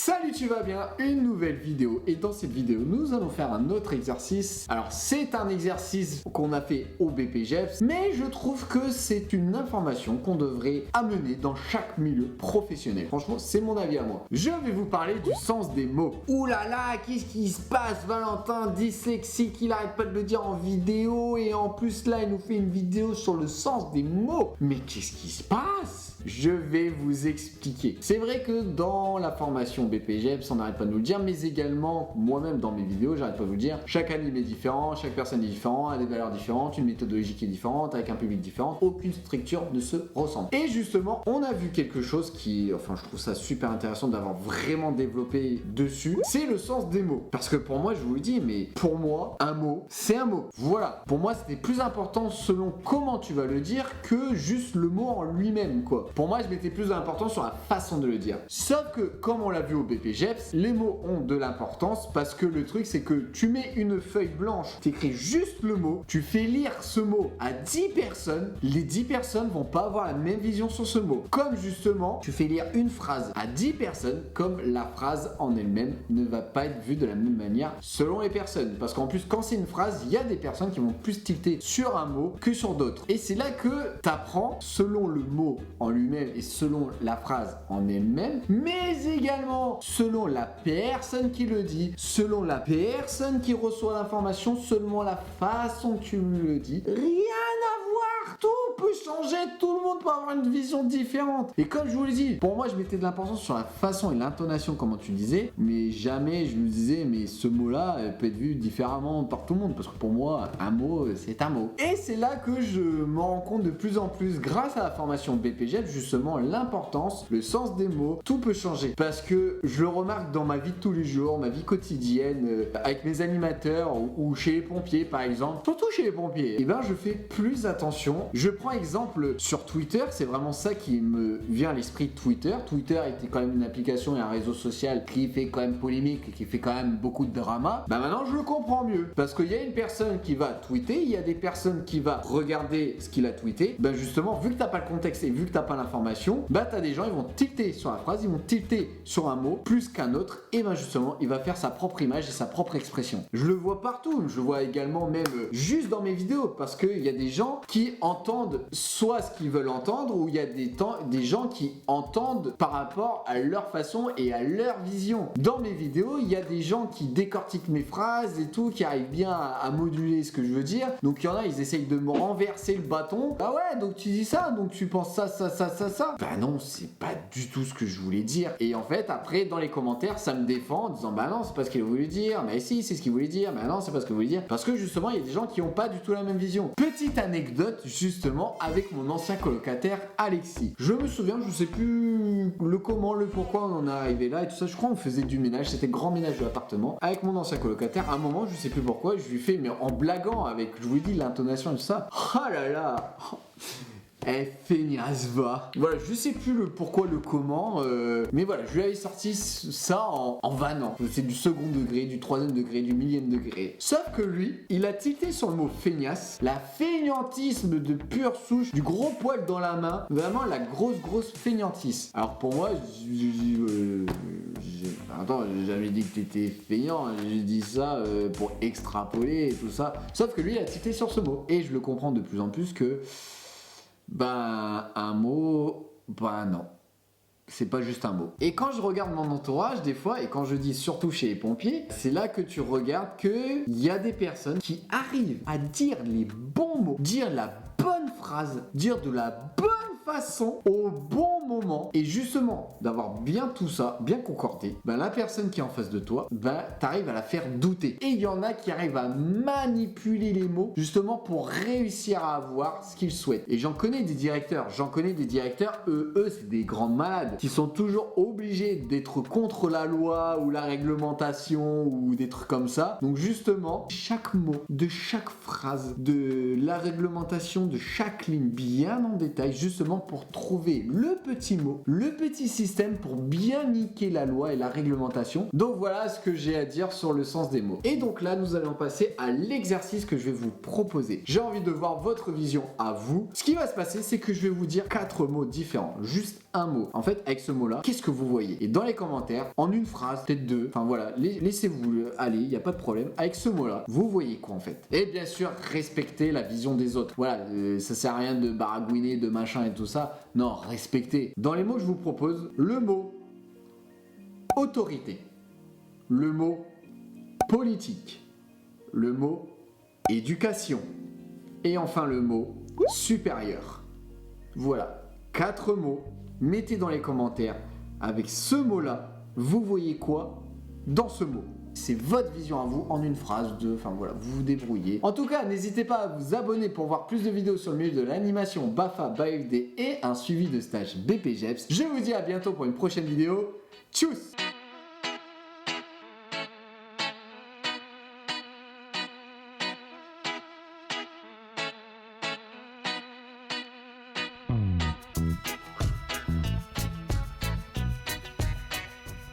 Salut, tu vas bien? Une nouvelle vidéo, et dans cette vidéo nous allons faire un autre exercice. Alors c'est un exercice qu'on a fait au BPGEPS, mais je trouve que c'est une information qu'on devrait amener dans chaque milieu professionnel. Franchement, c'est mon avis à moi. Je vais vous parler du sens des mots. Ouh là là, qu'est-ce qui se passe? Valentin dyslexique, il arrête pas de le dire en vidéo, et en plus là il nous fait une vidéo sur le sens des mots. Mais qu'est-ce qui se passe? Je vais vous expliquer. C'est vrai que dans la formation BPGEPS, on n'arrête pas de nous le dire, mais également moi-même dans mes vidéos, j'arrête pas de vous le dire, chaque anime est différent, chaque personne est différente, a des valeurs différentes, une méthodologie qui est différente, avec un public différent, aucune structure ne se ressemble. Et justement, on a vu quelque chose qui, enfin je trouve ça super intéressant d'avoir vraiment développé dessus, c'est le sens des mots. Parce que pour moi, je vous le dis, mais pour moi, un mot, c'est un mot. Voilà. Pour moi, c'était plus important selon comment tu vas le dire que juste le mot en lui-même, quoi. Pour moi, je mettais plus d'importance sur la façon de le dire. Sauf que, comme on l'a vu au BPGEPS, les mots ont de l'importance parce que le truc, c'est que tu mets une feuille blanche, tu écris juste le mot, tu fais lire ce mot à 10 personnes, les 10 personnes vont pas avoir la même vision sur ce mot. Comme justement, tu fais lire une phrase à 10 personnes, comme la phrase en elle-même ne va pas être vue de la même manière selon les personnes. Parce qu'en plus, quand c'est une phrase, il y a des personnes qui vont plus tilter sur un mot que sur d'autres. Et c'est là que tu apprends selon le mot en lui-même et selon la phrase en elle-même, mais également selon la personne qui le dit, selon la personne qui reçoit l'information, selon la façon que tu le dis. Rien à voir, tout peut changer, tout le monde peut avoir une vision différente. Et comme je vous l'ai dit, pour moi je mettais de l'importance sur la façon et l'intonation, comment tu disais, mais jamais je me disais mais ce mot-là peut être vu différemment par tout le monde, parce que pour moi un mot c'est un mot. Et c'est là que je me rends compte de plus en plus grâce à la formation BPGEPS, justement l'importance, le sens des mots, tout peut changer. Parce que je le remarque dans ma vie de tous les jours, ma vie quotidienne, avec mes animateurs ou chez les pompiers par exemple, surtout chez les pompiers, et ben je fais plus attention. Je prends exemple sur Twitter, c'est vraiment ça qui me vient à l'esprit. Twitter était quand même une application et un réseau social qui fait quand même polémique et qui fait quand même beaucoup de drama. Bah maintenant je le comprends mieux, parce qu'il y a une personne qui va tweeter, il y a des personnes qui va regarder ce qu'il a tweeté. Ben justement, vu que t'as pas le contexte et vu que t'as pas l'information, bah t'as des gens, ils vont tilter sur la phrase, ils vont tilter sur un mot plus qu'un autre, et ben justement il va faire sa propre image et sa propre expression. Je le vois partout, je le vois également même juste dans mes vidéos, parce qu'il y a des gens qui entendent soit ce qu'ils veulent entendre, ou il y a des gens qui entendent par rapport à leur façon et à leur vision. Dans mes vidéos, il y a des gens qui décortiquent mes phrases et tout, qui arrivent bien à moduler ce que je veux dire. Donc il y en a, ils essayent de me renverser le bâton. Ah ouais, donc tu dis ça, donc tu penses ça. Bah non, c'est pas du tout ce que je voulais dire. Et en fait, après, dans les commentaires, ça me défend en disant bah non, c'est pas ce qu'il voulait dire. Mais si, c'est ce qu'il voulait dire. Mais non, c'est pas ce qu'il voulait dire. Parce que justement, il y a des gens qui ont pas du tout la même vision. Petite anecdote, justement, avec mon ancien colocataire Alexis. Je me souviens, je sais plus le comment, le pourquoi on en est arrivé là et tout ça. Je crois qu'on faisait du ménage, c'était grand ménage de l'appartement. Avec mon ancien colocataire, à un moment, je sais plus pourquoi, je lui fais, mais en blaguant avec, je vous dis, l'intonation et tout ça. Oh là là. Eh, feignasse va. Voilà, je sais plus le pourquoi, le comment, mais voilà, je lui avais sorti ça en vannant. C'est du second degré, du troisième degré, du millième degré. Sauf que lui, il a tilté sur le mot feignasse, la feignantisme de pure souche, du gros poil dans la main, vraiment la grosse feignantise. Alors pour moi, attends, j'ai jamais dit que t'étais feignant, j'ai dit ça pour extrapoler et tout ça. Sauf que lui, il a tilté sur ce mot. Et je le comprends de plus en plus que un mot, non. C'est pas juste un mot. Et quand je regarde mon entourage, des fois, et quand je dis surtout chez les pompiers, c'est là que tu regardes qu'il y a des personnes qui arrivent à dire les bons mots, dire la bonne phrase, dire de la bonne façon au bon moment, et justement d'avoir bien tout ça, bien concordé, la personne qui est en face de toi, t'arrives à la faire douter. Et il y en a qui arrivent à manipuler les mots justement pour réussir à avoir ce qu'ils souhaitent. Et j'en connais des directeurs, eux c'est des grands malades qui sont toujours obligés d'être contre la loi ou la réglementation ou des trucs comme ça. Donc justement, chaque mot, de chaque phrase, de la réglementation, de chaque ligne bien en détail, justement vraiment pour trouver le petit mot, le petit système pour bien niquer la loi et la réglementation. Donc voilà ce que j'ai à dire sur le sens des mots. Et donc là, nous allons passer à l'exercice que je vais vous proposer. J'ai envie de voir votre vision à vous. Ce qui va se passer, c'est que je vais vous dire 4 mots différents, juste un mot. En fait, avec ce mot-là, qu'est-ce que vous voyez? Et dans les commentaires, en une phrase, peut-être deux, enfin voilà, laissez-vous aller, il n'y a pas de problème. Avec ce mot-là, vous voyez quoi en fait? Et bien sûr, respectez la vision des autres. Voilà, ça sert à rien de baragouiner, de machin et tout ça. Non, respectez. Dans les mots que je vous propose, le mot autorité, le mot politique, le mot éducation et enfin le mot supérieur. Voilà, 4 mots. Mettez dans les commentaires avec ce mot-là, vous voyez quoi dans ce mot? C'est votre vision à vous en une phrase, enfin voilà, vous vous débrouillez. En tout cas, n'hésitez pas à vous abonner pour voir plus de vidéos sur le milieu de l'animation BAFA, BAFD et un suivi de stage BPGEPS. Je vous dis à bientôt pour une prochaine vidéo. Tchuss!